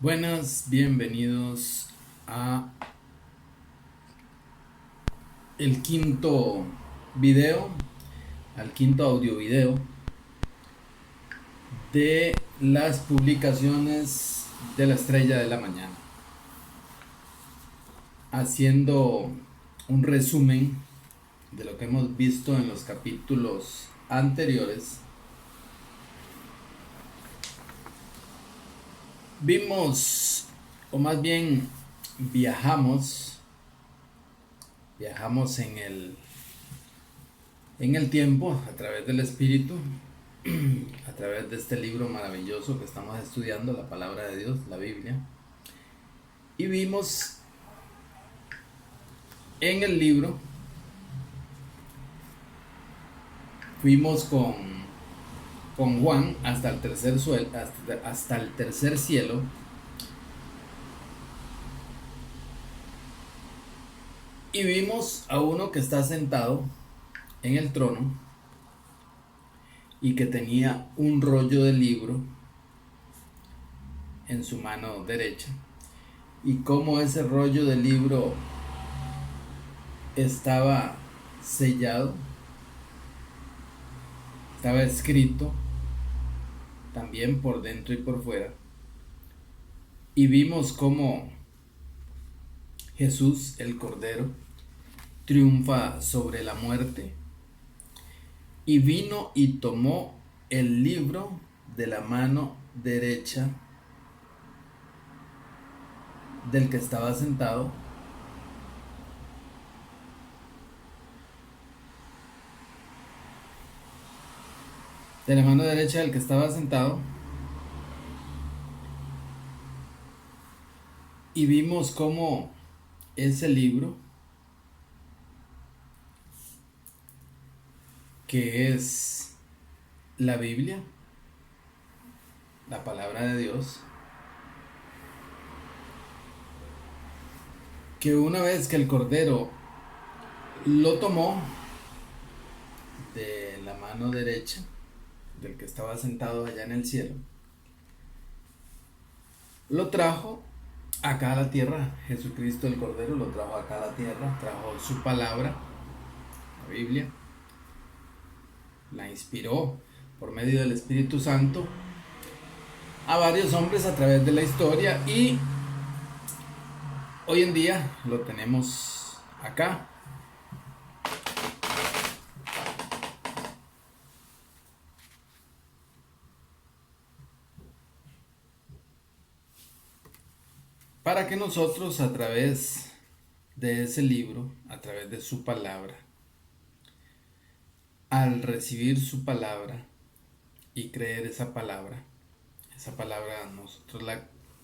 Buenas, bienvenidos a el quinto video, al quinto audio video de las publicaciones de la Estrella de la Mañana, haciendo un resumen de lo que hemos visto en los capítulos anteriores. Vimos, o más bien viajamos en el tiempo a través del Espíritu, a través de este libro maravilloso que estamos estudiando, la palabra de Dios, la Biblia. Y vimos en el libro, fuimos con Juan hasta el hasta el tercer cielo, y vimos a uno que está sentado en el trono y que tenía un rollo de libro en su mano derecha, y cómo ese rollo de libro estaba sellado, estaba escrito también por dentro y por fuera. Y vimos cómo Jesús, el Cordero, triunfa sobre la muerte, y vino y tomó el libro de la mano derecha del que estaba sentado, de la mano derecha del que estaba sentado, y vimos cómo ese libro, que es la Biblia, la palabra de Dios, que una vez que el Cordero lo tomó de la mano derecha del que estaba sentado allá en el cielo, lo trajo acá a la tierra. Jesucristo el Cordero lo trajo acá a la tierra, trajo su palabra, la Biblia, la inspiró por medio del Espíritu Santo a varios hombres a través de la historia, y hoy en día lo tenemos acá. Para que nosotros, a través de ese libro, a través de su palabra, al recibir su palabra y creer esa palabra nosotros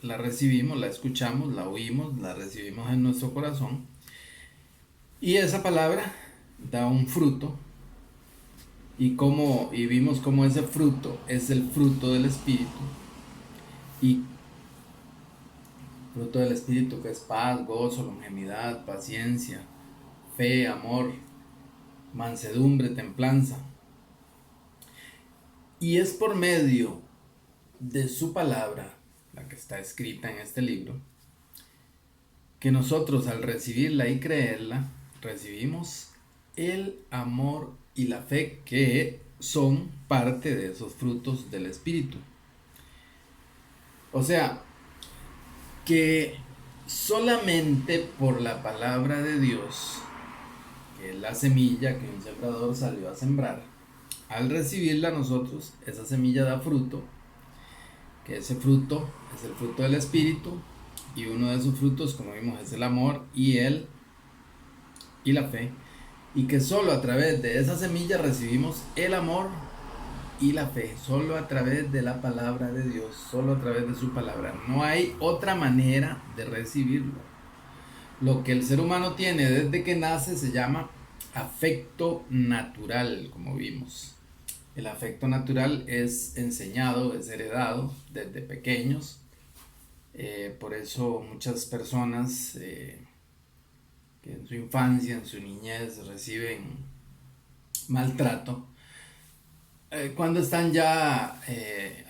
la recibimos, la escuchamos, la oímos, la recibimos en nuestro corazón, y esa palabra da un fruto, y vimos cómo ese fruto es el fruto del Espíritu, y fruto del Espíritu que es paz, gozo, longanimidad, paciencia, fe, amor, mansedumbre, templanza. Y es por medio de su palabra, la que está escrita en este libro, que nosotros, al recibirla y creerla, recibimos el amor y la fe, que son parte de esos frutos del Espíritu. O sea, que solamente por la palabra de Dios, que es la semilla que un sembrador salió a sembrar, al recibirla nosotros, esa semilla da fruto, que ese fruto es el fruto del Espíritu, y uno de sus frutos, como vimos, es el amor y la fe, y que solo a través de esa semilla recibimos el amor y la fe, solo a través de la palabra de Dios, solo a través de su palabra. No hay otra manera de recibirlo. Lo que el ser humano tiene desde que nace se llama afecto natural, como vimos. El afecto natural es enseñado, es heredado desde pequeños. Por eso muchas personas que en su infancia, en su niñez, reciben maltrato, cuando están ya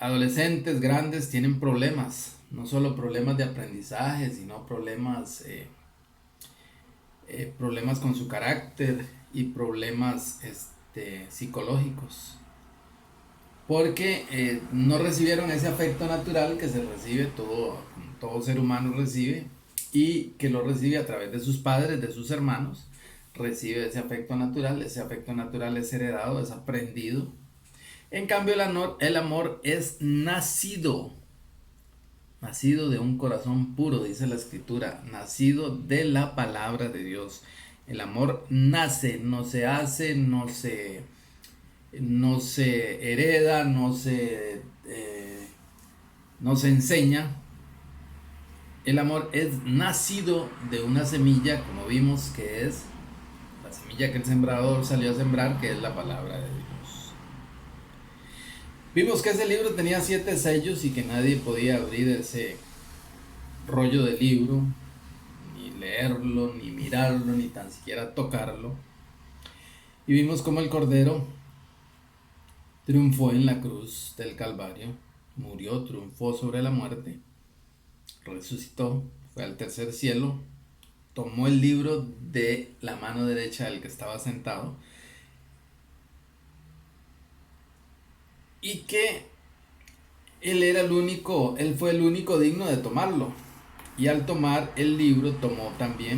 adolescentes, grandes, tienen problemas, no solo problemas de aprendizaje, sino problemas con su carácter y problemas psicológicos, porque no recibieron ese afecto natural que se recibe, todo ser humano recibe, y que lo recibe a través de sus padres, de sus hermanos, recibe ese afecto natural es heredado, es aprendido. En cambio el amor es nacido de un corazón puro, dice la escritura, nacido de la palabra de Dios. El amor nace, no se hace, no se hereda, no se enseña. El amor es nacido de una semilla, como vimos, que es la semilla que el sembrador salió a sembrar, que es la palabra de Dios. Vimos que ese libro tenía 7 sellos y que nadie podía abrir ese rollo de libro, ni leerlo, ni mirarlo, ni tan siquiera tocarlo. Y vimos cómo el Cordero triunfó en la cruz del Calvario, murió, triunfó sobre la muerte, resucitó, fue al tercer cielo, tomó el libro de la mano derecha del que estaba sentado, y que él fue el único digno de tomarlo. Y al tomar el libro,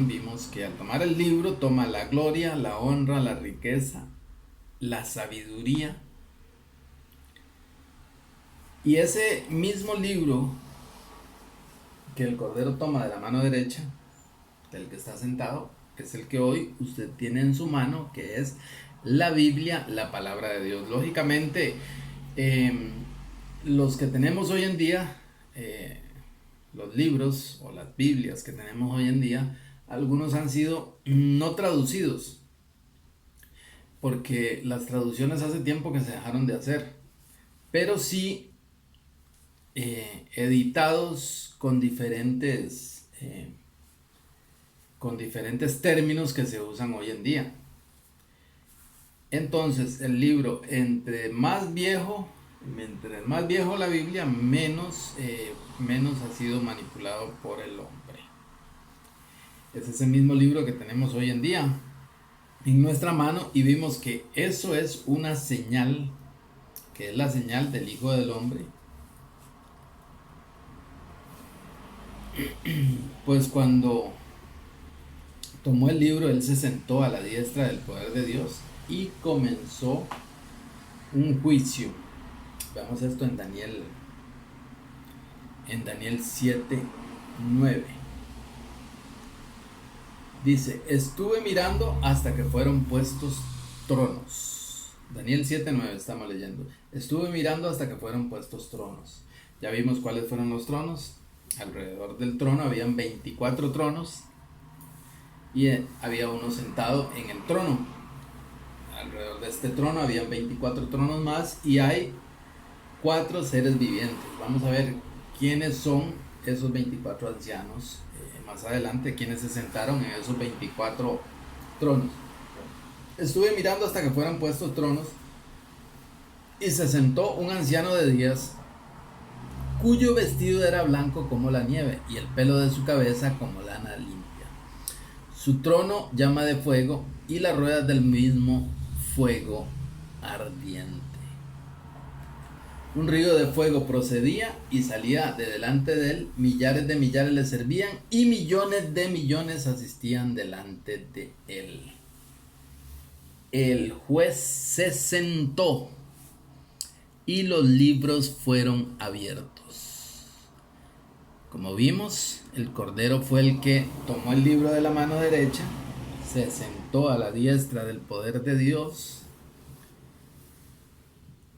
vimos que al tomar el libro, toma la gloria, la honra, la riqueza, la sabiduría. Y ese mismo libro que el Cordero toma de la mano derecha del que está sentado, es el que hoy usted tiene en su mano, que es la Biblia, la palabra de Dios. Lógicamente, los que tenemos hoy en día, los libros o las Biblias que tenemos hoy en día, algunos han sido no traducidos, porque las traducciones hace tiempo que se dejaron de hacer, pero sí editados con diferentes términos que se usan hoy en día. Entonces el libro, entre más viejo la Biblia, menos ha sido manipulado por el hombre. Es ese mismo libro que tenemos hoy en día en nuestra mano, y vimos que eso es una señal, que es la señal del Hijo del Hombre. Pues cuando tomó el libro, él se sentó a la diestra del poder de Dios y comenzó un juicio. Veamos esto en Daniel 7:9. Dice: estuve mirando hasta que fueron puestos tronos. Daniel 7:9 estamos leyendo. Estuve mirando hasta que fueron puestos tronos. Ya vimos cuáles fueron los tronos. Alrededor del trono habían 24 tronos, y había uno sentado en el trono. Alrededor de este trono habían 24 tronos más, y hay 4 seres vivientes. Vamos a ver quiénes son esos 24 ancianos más adelante, quienes se sentaron en esos 24 tronos. Estuve mirando hasta que fueran puestos tronos, y se sentó un anciano de días, cuyo vestido era blanco como la nieve, y el pelo de su cabeza como lana limpia. Su trono llama de fuego, y las ruedas del mismo fuego ardiente. Un río de fuego procedía y salía de delante de él, millares de millares le servían, y millones de millones asistían delante de él. El juez se sentó y los libros fueron abiertos. Como vimos, el Cordero fue el que tomó el libro de la mano derecha, se sentó a la diestra del poder de Dios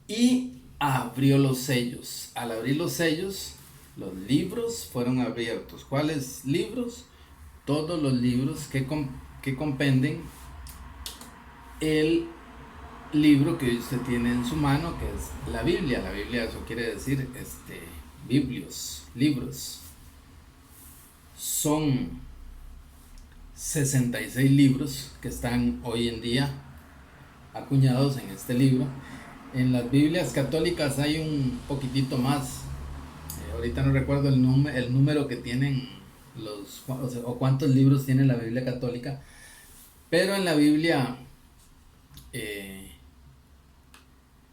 y abrió los sellos. Al abrir los sellos, los libros fueron abiertos. ¿Cuáles libros? Todos los libros que comprenden el libro que usted tiene en su mano, que es la Biblia. La Biblia, eso quiere decir biblios, libros. Son 66 libros que están hoy en día acuñados en este libro, En las Biblias católicas hay un poquitito más. Ahorita no recuerdo el número que tienen o cuántos libros tiene la Biblia católica, pero eh,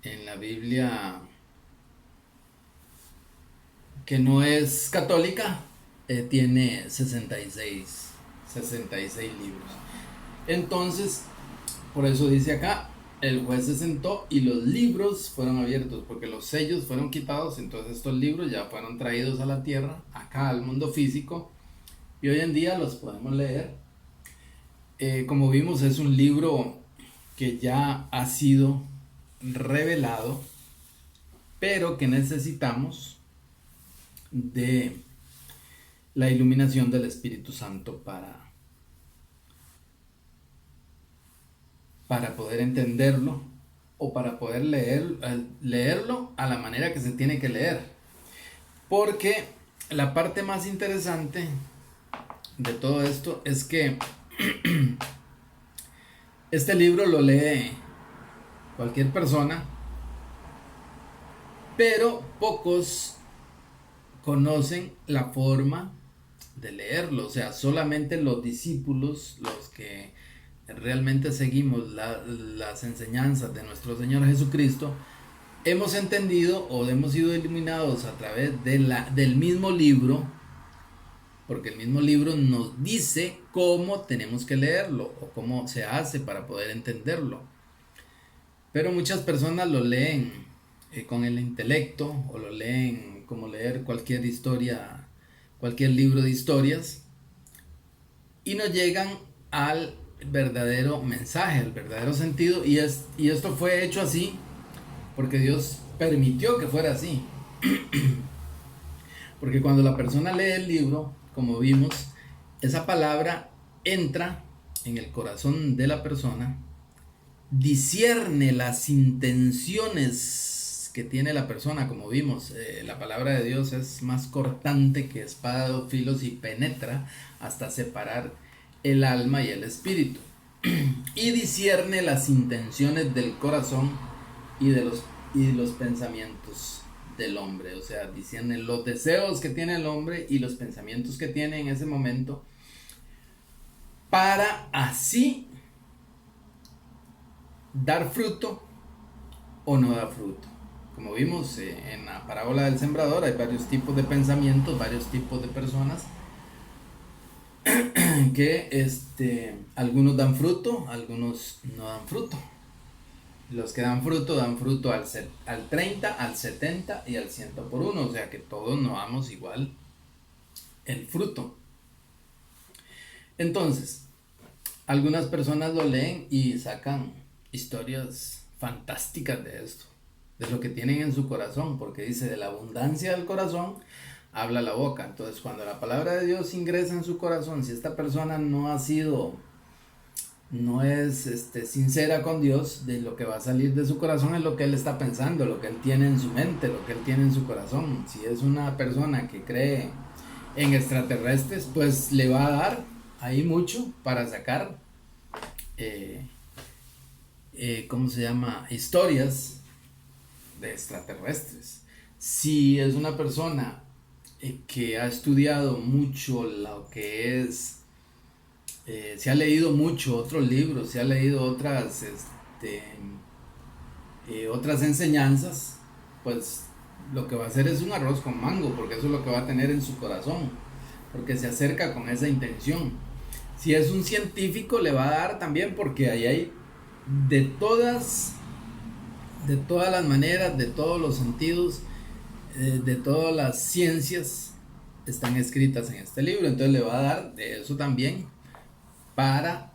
en la Biblia que no es católica, tiene 66 libros. Entonces, por eso dice acá, el juez se sentó y los libros fueron abiertos, porque los sellos fueron quitados, entonces estos libros ya fueron traídos a la tierra, acá al mundo físico, y hoy en día los podemos leer. Como vimos, es un libro que ya ha sido revelado, pero que necesitamos de la iluminación del Espíritu Santo para poder entenderlo o para poder leerlo a la manera que se tiene que leer. Porque la parte más interesante de todo esto es que este libro lo lee cualquier persona, pero pocos conocen la forma de leerlo. O sea, solamente los discípulos, los que realmente seguimos las enseñanzas de nuestro Señor Jesucristo, hemos entendido o hemos sido iluminados a través del mismo libro, porque el mismo libro nos dice cómo tenemos que leerlo o cómo se hace para poder entenderlo. Pero muchas personas lo leen con el intelecto, o lo leen como leer cualquier historia, cualquier libro de historias, y no llegan al verdadero mensaje, al verdadero sentido, y esto fue hecho así porque Dios permitió que fuera así. Porque cuando la persona lee el libro, como vimos, esa palabra entra en el corazón de la persona, discierne las intenciones que tiene la persona, como vimos. La palabra de Dios es más cortante que espada de dos filos y penetra hasta separar el alma y el espíritu, y discierne las intenciones del corazón y de los pensamientos del hombre. O sea, discierne los deseos que tiene el hombre y los pensamientos que tiene en ese momento, para así dar fruto o no dar fruto. Como vimos en la parábola del sembrador, hay varios tipos de pensamientos, varios tipos de personas que algunos dan fruto, algunos no dan fruto. Los que dan fruto al 30, al 70 y al 100 por uno. O sea que todos no damos igual el fruto. Entonces, algunas personas lo leen y sacan historias fantásticas de esto, de lo que tienen en su corazón, porque dice, de la abundancia del corazón habla la boca. Entonces, cuando la palabra de Dios ingresa en su corazón, si esta persona no es sincera con Dios, de lo que va a salir de su corazón es lo que él está pensando, lo que él tiene en su mente, lo que él tiene en su corazón. Si es una persona que cree en extraterrestres, pues le va a dar ahí mucho para sacar ¿cómo se llama? Historias de extraterrestres. Si es una persona que ha estudiado mucho lo que es, se ha leído mucho otros libros, se ha leído otras enseñanzas, pues lo que va a hacer es un arroz con mango, porque eso es lo que va a tener en su corazón, porque se acerca con esa intención. Si es un científico, le va a dar también, porque ahí hay de todas las maneras, de todos los sentidos, de todas las ciencias están escritas en este libro. Entonces le va a dar de eso también para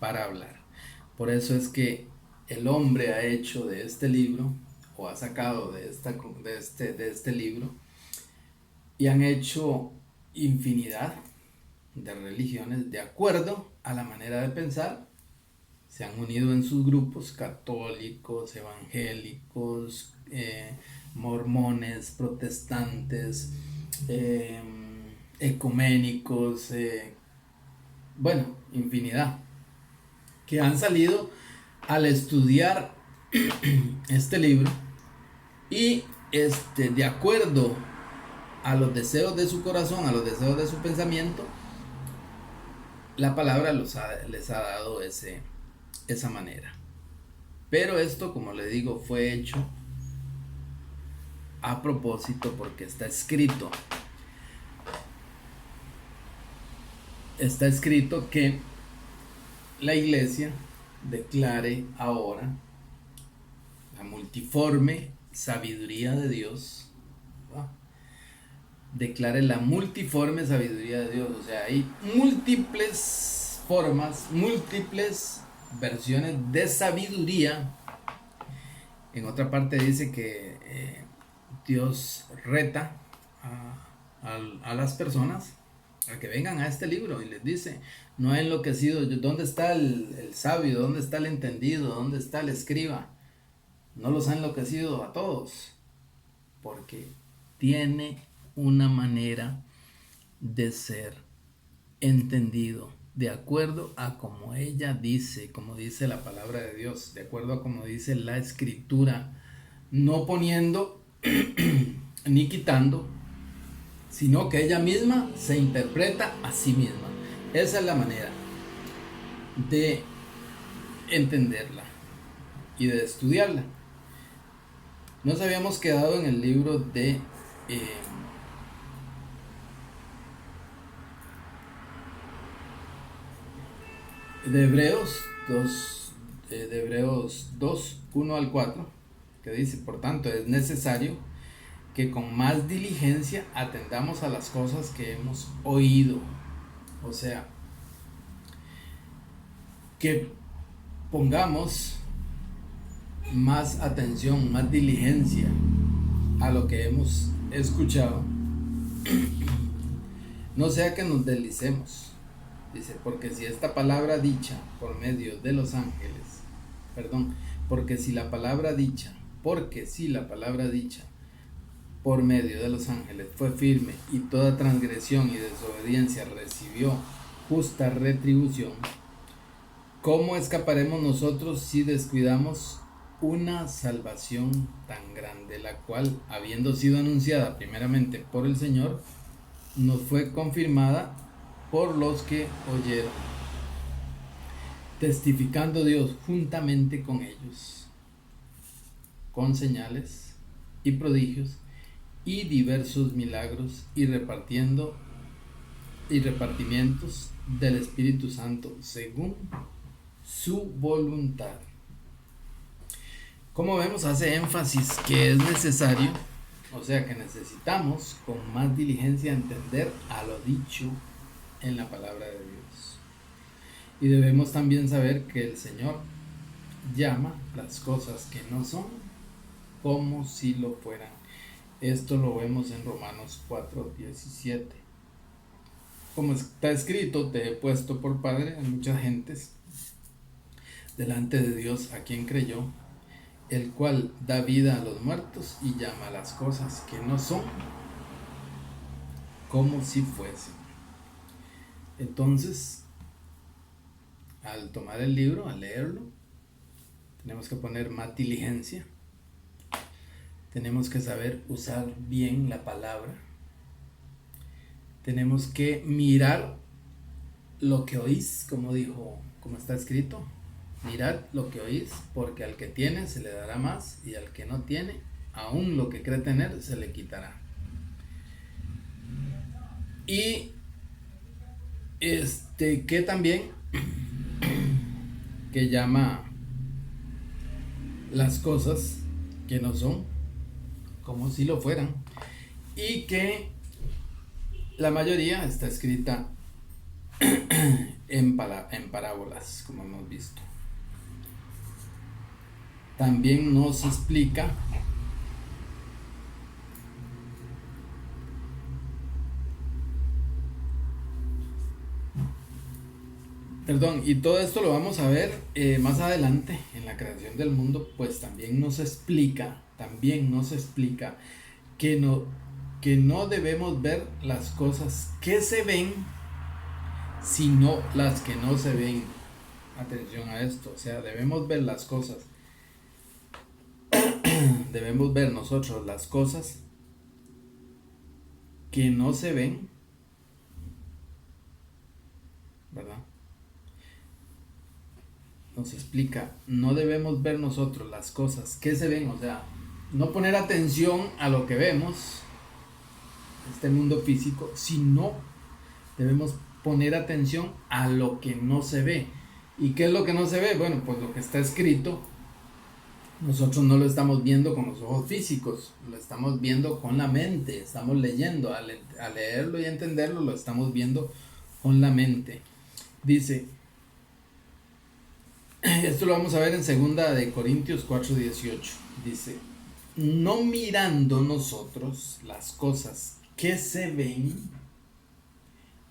hablar. Por eso es que el hombre ha hecho de este libro, o ha sacado de este libro, y han hecho infinidad de religiones de acuerdo a la manera de pensar. Se han unido en sus grupos católicos, evangélicos, mormones, protestantes, ecuménicos, bueno, infinidad, que han salido al estudiar este libro y de acuerdo a los deseos de su corazón, a los deseos de su pensamiento, la palabra les ha dado esa manera. Pero esto, como le digo, fue hecho a propósito porque está escrito. Está escrito que la iglesia declare ahora la multiforme sabiduría de Dios. ¿Va? Declare la multiforme sabiduría de Dios. O sea, hay múltiples formas, múltiples versiones de sabiduría. En otra parte dice que Dios reta a las personas a que vengan a este libro y les dice: no ha enloquecido, ¿dónde está el sabio? ¿Dónde está el entendido? ¿Dónde está el escriba? No los ha enloquecido a todos, porque tiene una manera de ser entendido de acuerdo a como ella dice, como dice la palabra de Dios, de acuerdo a como dice la escritura, no poniendo ni quitando, sino que ella misma se interpreta a sí misma. Esa es la manera de entenderla y de estudiarla. Nos habíamos quedado en el libro de Hebreos 2, 1 al 4, que dice: por tanto, es necesario que con más diligencia atendamos a las cosas que hemos oído. O sea, que pongamos más atención, más diligencia a lo que hemos escuchado, no sea que nos deslicemos. Dice: porque si esta palabra dicha por medio de los ángeles, porque si la palabra dicha por medio de los ángeles fue firme, y toda transgresión y desobediencia recibió justa retribución, ¿cómo escaparemos nosotros si descuidamos una salvación tan grande, la cual, habiendo sido anunciada primeramente por el Señor, nos fue confirmada por los que oyeron, testificando Dios juntamente con ellos, con señales y prodigios y diversos milagros y repartimientos del Espíritu Santo según su voluntad. Como vemos, hace énfasis que es necesario, o sea que necesitamos con más diligencia entender a lo dicho en la palabra de Dios. Y debemos también saber que el Señor llama las cosas que no son como si lo fueran. Esto lo vemos en Romanos 4:17. Como está escrito: te he puesto por padre a muchas gentes delante de Dios, a quien creyó, el cual da vida a los muertos y llama a las cosas que no son como si fuesen. Entonces, al tomar el libro, al leerlo, tenemos que poner más diligencia, tenemos que saber usar bien la palabra, tenemos que mirar lo que oís, como está escrito: mirad lo que oís, porque al que tiene se le dará más, y al que no tiene, aún lo que cree tener se le quitará. Y que también que llama las cosas que no son como si lo fueran, y que la mayoría está escrita en parábolas, como hemos visto. También nos explica y todo esto lo vamos a ver más adelante en la creación del mundo, pues también nos explica que no debemos ver las cosas que se ven, sino las que no se ven. Atención a esto, o sea, debemos ver las cosas debemos ver nosotros las cosas que no se ven, ¿verdad? Nos explica, no debemos ver nosotros las cosas que se ven, o sea, no poner atención a lo que vemos, este mundo físico, sino debemos poner atención a lo que no se ve. ¿Y qué es lo que no se ve? Bueno, pues lo que está escrito, nosotros no lo estamos viendo con los ojos físicos, lo estamos viendo con la mente, estamos leyendo, al leerlo y entenderlo, lo estamos viendo con la mente. Dice, esto lo vamos a ver en 2 Corintios 4:18. Dice, no mirando nosotros las cosas que se ven,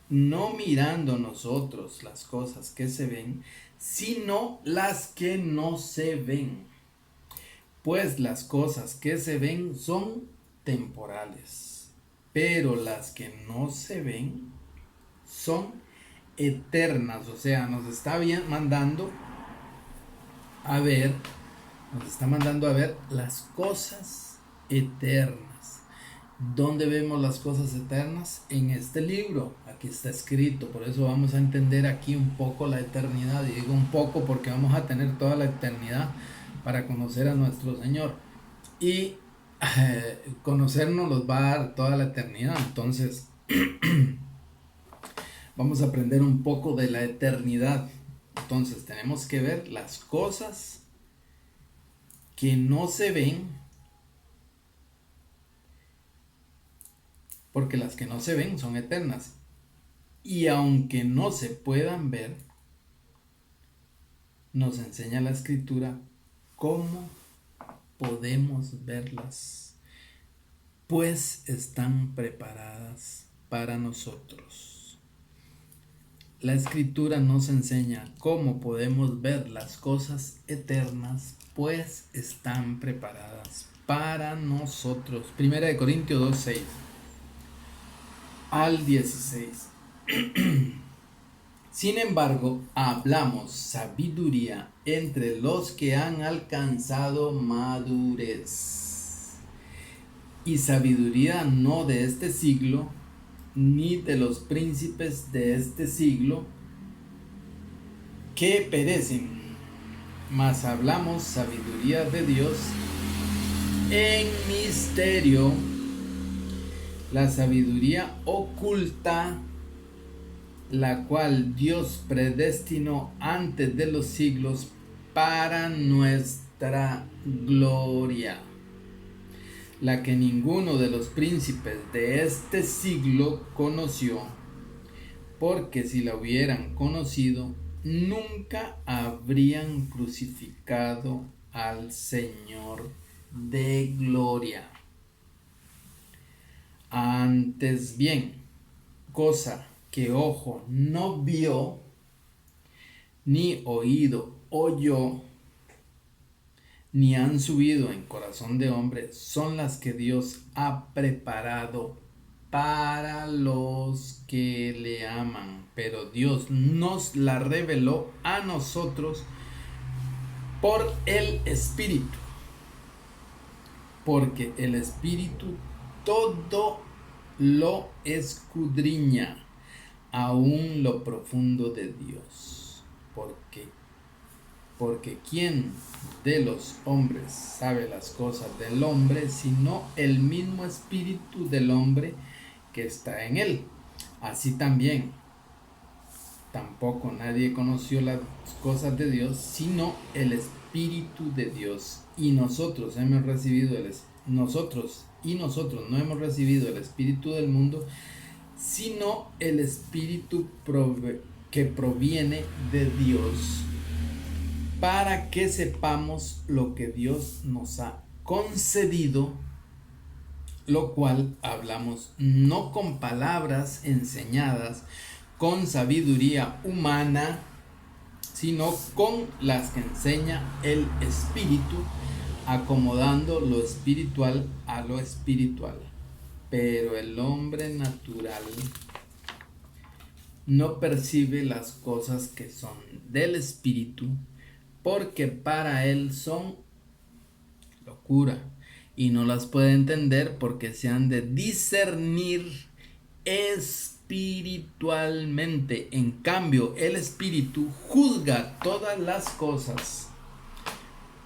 no mirando nosotros las cosas que se ven, sino las que no se ven. Pues las cosas que se ven son temporales, pero las que no se ven son eternas. O sea, nos está mandando a ver, las cosas eternas. ¿Dónde vemos las cosas eternas? En este libro, aquí está escrito. Por eso vamos a entender aquí un poco la eternidad. Y digo un poco porque vamos a tener toda la eternidad para conocer a nuestro Señor. Y conocernos los va a dar toda la eternidad. Entonces, vamos a aprender un poco de la eternidad. Entonces, tenemos que ver las cosas que no se ven, porque las que no se ven son eternas. Y aunque no se puedan ver, nos enseña la Escritura cómo podemos verlas, pues están preparadas para nosotros. La Escritura nos enseña cómo podemos ver las cosas eternas, pues están preparadas para nosotros. 1 Corintios 2:6 al 16. Sin embargo, hablamos sabiduría entre los que han alcanzado madurez. Y sabiduría no de este siglo, ni de los príncipes de este siglo, que perecen. Mas hablamos sabiduría de Dios en misterio, la sabiduría oculta, la cual Dios predestinó antes de los siglos para nuestra gloria, la que ninguno de los príncipes de este siglo conoció, porque si la hubieran conocido, nunca habrían crucificado al Señor de gloria. Antes bien, cosa que ojo no vio, ni oído oyó, ni han subido en corazón de hombre, son las que Dios ha preparado para los que le aman. Pero Dios nos la reveló a nosotros por el Espíritu, porque el Espíritu todo lo escudriña, aún lo profundo de Dios, porque ¿quién de los hombres sabe las cosas del hombre, sino el mismo espíritu del hombre que está en él? Así también, tampoco nadie conoció las cosas de Dios, sino el Espíritu de Dios. Y nosotros no hemos recibido el Espíritu del mundo, sino el Espíritu que proviene de Dios, para que sepamos lo que Dios nos ha concedido, lo cual hablamos no con palabras enseñadas con sabiduría humana, sino con las que enseña el Espíritu, acomodando lo espiritual a lo espiritual. Pero el hombre natural no percibe las cosas que son del Espíritu, porque para él son locura y no las puede entender porque se han de discernir espiritualmente. En cambio, el Espíritu juzga todas las cosas,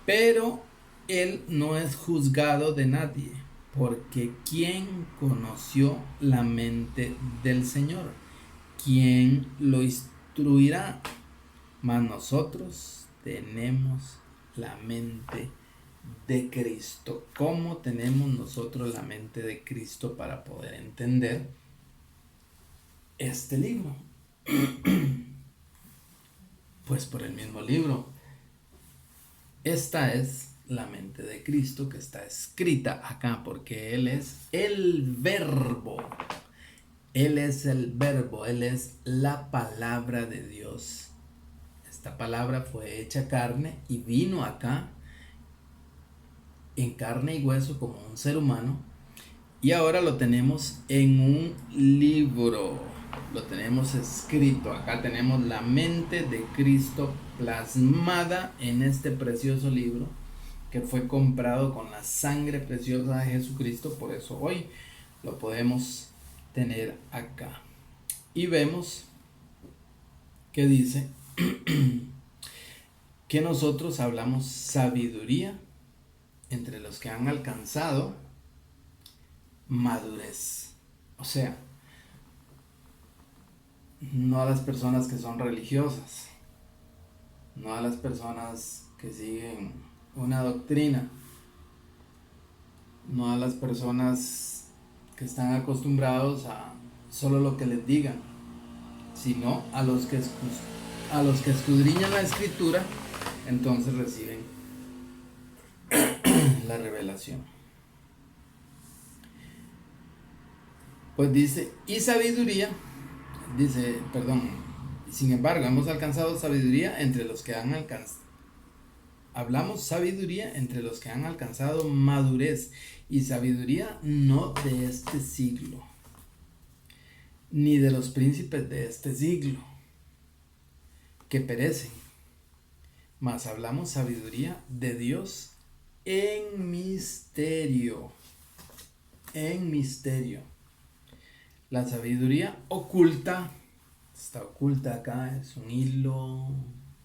pero él no es juzgado de nadie, porque ¿quién conoció la mente del Señor? ¿Quién lo instruirá? Mas nosotros tenemos la mente de Cristo. ¿Cómo tenemos nosotros la mente de Cristo para poder entender este libro? Pues por el mismo libro. Esta es la mente de Cristo que está escrita acá, porque Él es el verbo. Él es el verbo, Él es la palabra de Dios. Esta palabra fue hecha carne y vino acá en carne y hueso como un ser humano, y ahora lo tenemos en un libro, lo tenemos escrito. Acá tenemos la mente de Cristo plasmada en este precioso libro que fue comprado con la sangre preciosa de Jesucristo. Por eso hoy lo podemos tener acá. Y vemos que dice que nosotros hablamos sabiduría entre los que han alcanzado madurez. O sea, no a las personas que son religiosas, no a las personas que siguen una doctrina, no a las personas que están acostumbrados a solo lo que les digan, sino a los que escudriñan la escritura, entonces reciben la revelación. Pues dice, y sabiduría, sin embargo, hemos alcanzado sabiduría entre los que han alcanzado. Hablamos sabiduría entre los que han alcanzado madurez, y sabiduría no de este siglo, ni de los príncipes de este siglo, que perecen, mas hablamos sabiduría de Dios en misterio. En misterio. La sabiduría oculta, está oculta acá, es un hilo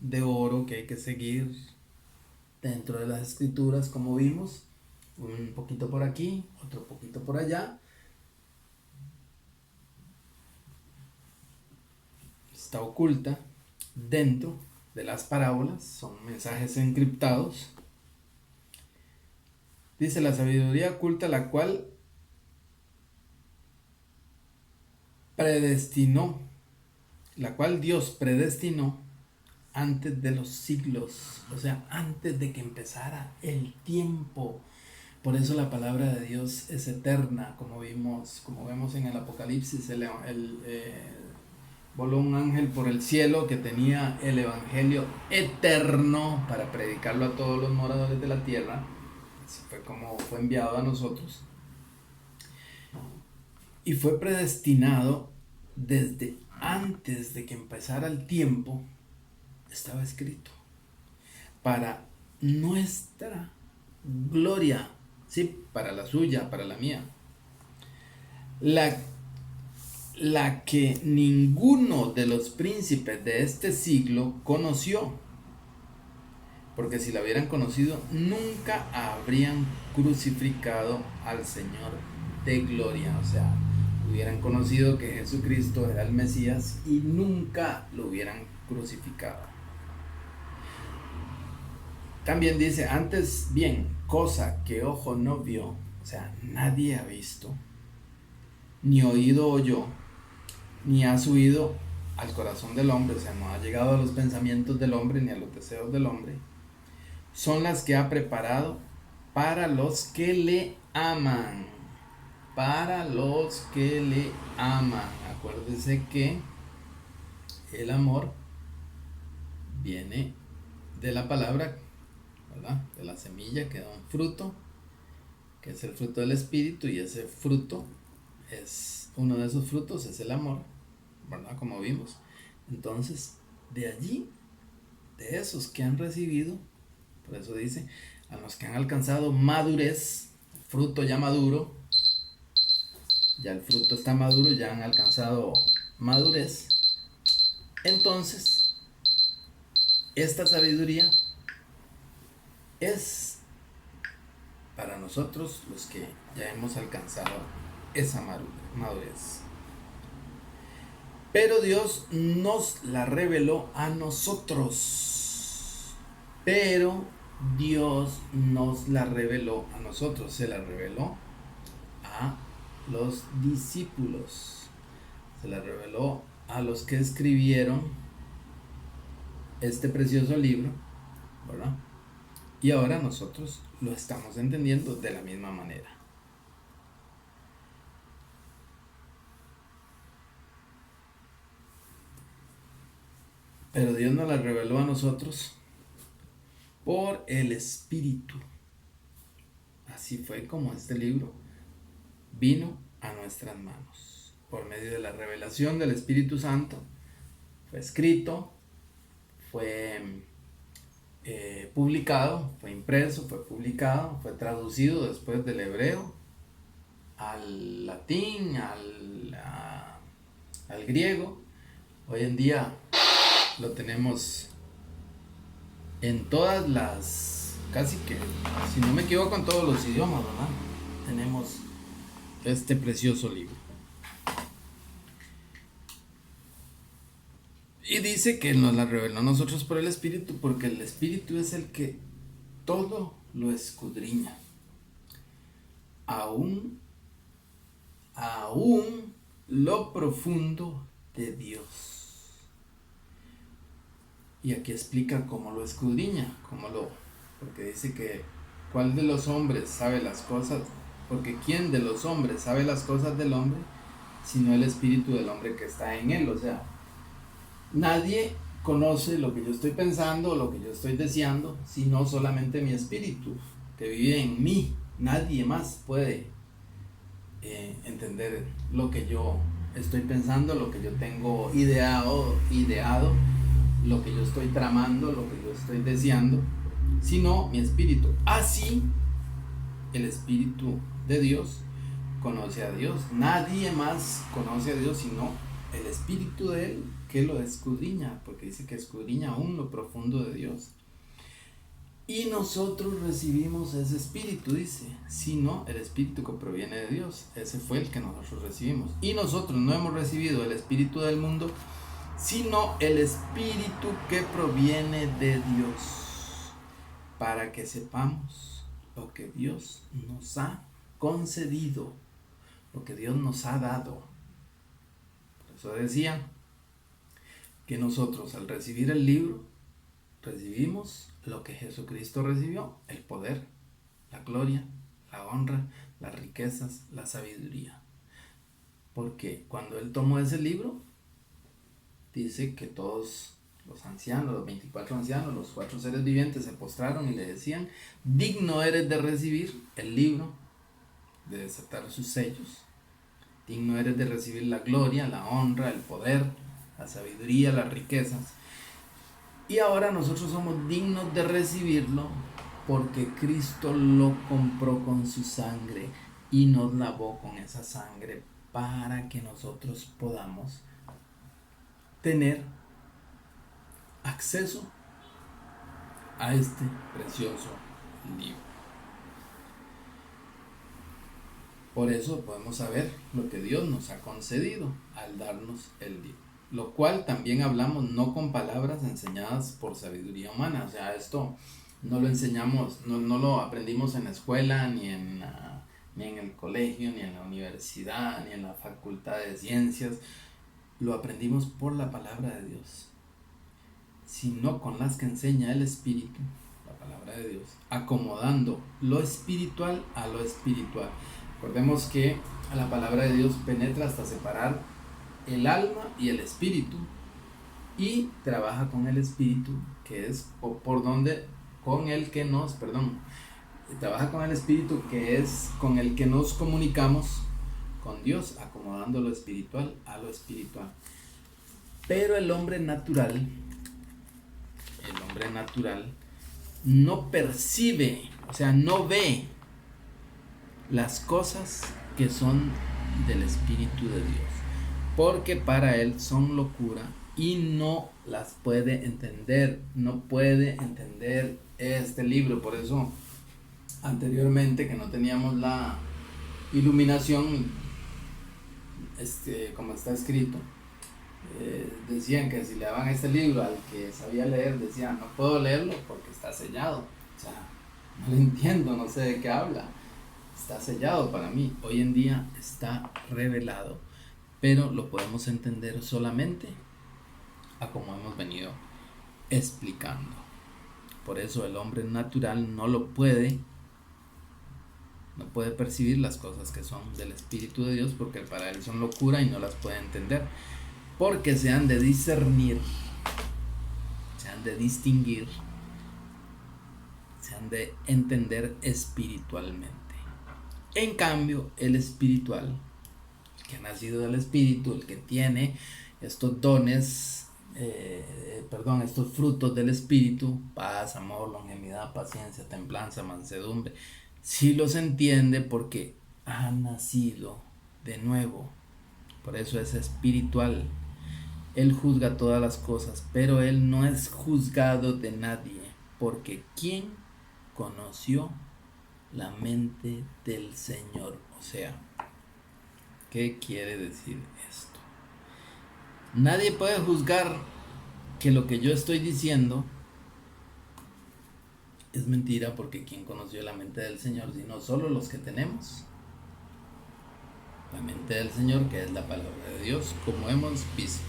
de oro que hay que seguir dentro de las escrituras, como vimos, un poquito por aquí, otro poquito por allá. Está oculta dentro de las parábolas, son mensajes encriptados. Dice la sabiduría oculta, la cual Dios predestinó antes de los siglos, o sea, antes de que empezara el tiempo. Por eso la palabra de Dios es eterna, como vemos en el Apocalipsis. Voló un ángel por el cielo que tenía el evangelio eterno para predicarlo a todos los moradores de la tierra. Así fue como fue enviado a nosotros. Y fue predestinado desde antes de que empezara el tiempo, estaba escrito, para nuestra gloria, sí, para la suya, para la mía, la que ninguno de los príncipes de este siglo conoció, porque si la hubieran conocido, nunca habrían crucificado al Señor de gloria. O sea, hubieran conocido que Jesucristo era el Mesías y nunca lo hubieran crucificado. También dice, antes bien, cosa que ojo no vio, o sea, nadie ha visto, ni oído oyó, ni ha subido al corazón del hombre, o sea, no ha llegado a los pensamientos del hombre ni a los deseos del hombre, son las que ha preparado para los que le aman. Para los que le aman. Acuérdese que el amor viene de la palabra, ¿verdad? De la semilla que da un fruto, que es el fruto del Espíritu, y ese fruto uno de esos frutos es el amor, ¿verdad? Como vimos. Entonces, de allí, de esos que han recibido, por eso dice, a los que han alcanzado madurez, fruto ya maduro, ya el fruto está maduro, ya han alcanzado madurez, entonces esta sabiduría es para nosotros los que ya hemos alcanzado esa madurez. Pero Dios nos la reveló a nosotros. Pero Dios nos la reveló a nosotros. Se la reveló a los discípulos. Se la reveló a los que escribieron este precioso libro, ¿verdad? Y ahora nosotros lo estamos entendiendo de la misma manera. Pero Dios nos la reveló a nosotros por el Espíritu. Así fue como este libro vino a nuestras manos. Por medio de la revelación del Espíritu Santo, fue escrito, fue publicado, fue impreso, fue publicado, fue traducido después del hebreo al latín, al griego. Hoy en día lo tenemos en todas las, casi que, si no me equivoco, en todos los idiomas, ¿verdad? Tenemos este precioso libro. Y dice que nos la reveló a nosotros por el Espíritu, porque el Espíritu es el que todo lo escudriña. Aún lo profundo de Dios. Y aquí explica cómo lo escudriña, porque dice que ¿cuál de los hombres sabe las cosas? Porque ¿quién de los hombres sabe las cosas del hombre? Sino el espíritu del hombre que está en él. O sea, nadie conoce lo que yo estoy pensando, lo que yo estoy deseando, sino solamente mi espíritu que vive en mí. Nadie más puede entender lo que yo estoy pensando, lo que yo tengo ideado, lo que yo estoy tramando, lo que yo estoy deseando, sino mi espíritu. Así, el Espíritu de Dios conoce a Dios. Nadie más conoce a Dios sino el Espíritu de Él, que lo escudriña, porque dice que escudriña aún lo profundo de Dios. Y nosotros recibimos ese Espíritu, dice, sino el Espíritu que proviene de Dios. Ese fue el que nosotros recibimos. Y nosotros no hemos recibido el Espíritu del mundo, sino el Espíritu que proviene de Dios, para que sepamos lo que Dios nos ha concedido, lo que Dios nos ha dado. Por eso decía que nosotros al recibir el libro, recibimos lo que Jesucristo recibió: el poder, la gloria, la honra, las riquezas, la sabiduría. Porque cuando Él tomó ese libro, dice que todos los ancianos, los 24 ancianos, los 4 seres vivientes se postraron y le decían: digno eres de recibir el libro, de desatar sus sellos, digno eres de recibir la gloria, la honra, el poder, la sabiduría, las riquezas. Y ahora nosotros somos dignos de recibirlo porque Cristo lo compró con su sangre y nos lavó con esa sangre para que nosotros podamos tener acceso a este precioso libro. Por eso podemos saber lo que Dios nos ha concedido al darnos el libro, lo cual también hablamos no con palabras enseñadas por sabiduría humana. O sea, esto no lo enseñamos, no lo aprendimos en la escuela, ni en el colegio, ni en la universidad, ni en la facultad de ciencias. Lo aprendimos por la palabra de Dios, sino con las que enseña el Espíritu, la palabra de Dios, acomodando lo espiritual a lo espiritual. Recordemos que la palabra de Dios penetra hasta separar el alma y el espíritu, y trabaja con el espíritu, que es trabaja con el espíritu, que es con el que nos comunicamos con Dios, acomodando lo espiritual a lo espiritual. Pero el hombre natural no percibe, o sea, no ve las cosas que son del Espíritu de Dios, porque para él son locura y no las puede entender, no puede entender este libro. Por eso anteriormente, que no teníamos la iluminación, como está escrito, decían que si le daban este libro al que sabía leer, decían: no puedo leerlo porque está sellado. O sea, no lo entiendo, no sé de qué habla. Está sellado para mí. Hoy en día está revelado, pero lo podemos entender solamente a como hemos venido explicando. Por eso el hombre natural no puede percibir las cosas que son del Espíritu de Dios, porque para él son locura y no las puede entender, porque se han de discernir, se han de distinguir, se han de entender espiritualmente. En cambio, el espiritual, el que ha nacido del Espíritu, el que tiene estos dones, estos frutos del Espíritu: paz, amor, longanimidad, paciencia, templanza, mansedumbre, sí los entiende porque ha nacido de nuevo. Por eso es espiritual. Él juzga todas las cosas, pero él no es juzgado de nadie, porque ¿quién conoció la mente del Señor? O sea, ¿qué quiere decir esto? Nadie puede juzgar que lo que yo estoy diciendo es mentira, porque ¿quién conoció la mente del Señor? Sino solo los que tenemos la mente del Señor, que es la palabra de Dios, como hemos visto.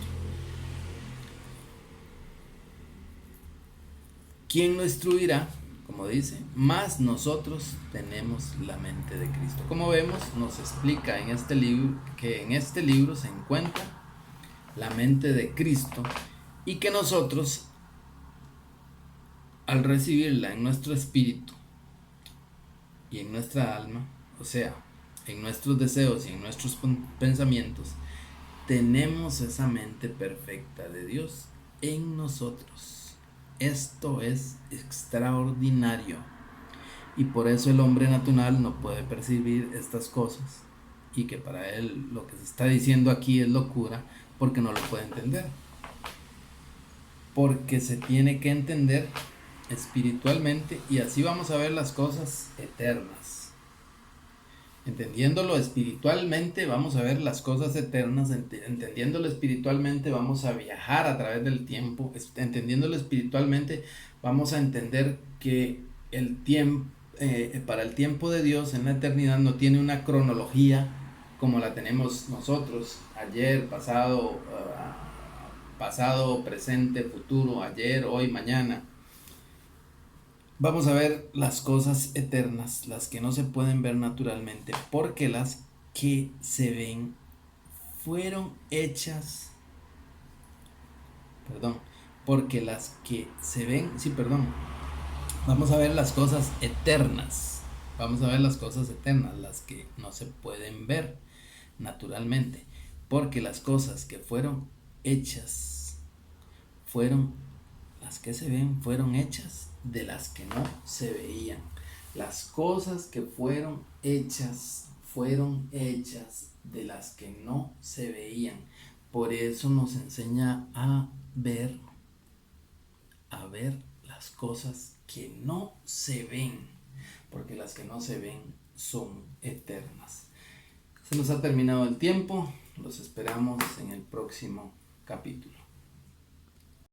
¿Quién lo instruirá? Como dice, más nosotros tenemos la mente de Cristo. Como vemos, nos explica en este libro que en este libro se encuentra la mente de Cristo, y que nosotros, al recibirla en nuestro espíritu y en nuestra alma, o sea, en nuestros deseos y en nuestros pensamientos, tenemos esa mente perfecta de Dios en nosotros. Esto es extraordinario, y por eso el hombre natural no puede percibir estas cosas, y que para él lo que se está diciendo aquí es locura, porque no lo puede entender, porque se tiene que entender espiritualmente, y así vamos a ver las cosas eternas. Entendiéndolo espiritualmente vamos a ver las cosas eternas. Entendiéndolo espiritualmente vamos a viajar a través del tiempo. Entendiéndolo espiritualmente vamos a entender que el tiempo, para el tiempo de Dios en la eternidad, no tiene una cronología como la tenemos nosotros: ayer, pasado, presente, futuro, ayer, hoy, mañana. Vamos a ver las cosas eternas, las que no se pueden ver naturalmente, porque las que se ven fueron hechas, porque las que se ven, vamos a ver las cosas eternas, las que no se pueden ver naturalmente, porque las cosas que fueron hechas las que se ven fueron hechas de las que no se veían. Las cosas que fueron hechas de las que no se veían. Por eso nos enseña a ver las cosas que no se ven, porque las que no se ven son eternas. Se nos ha terminado el tiempo. Los esperamos en el próximo capítulo.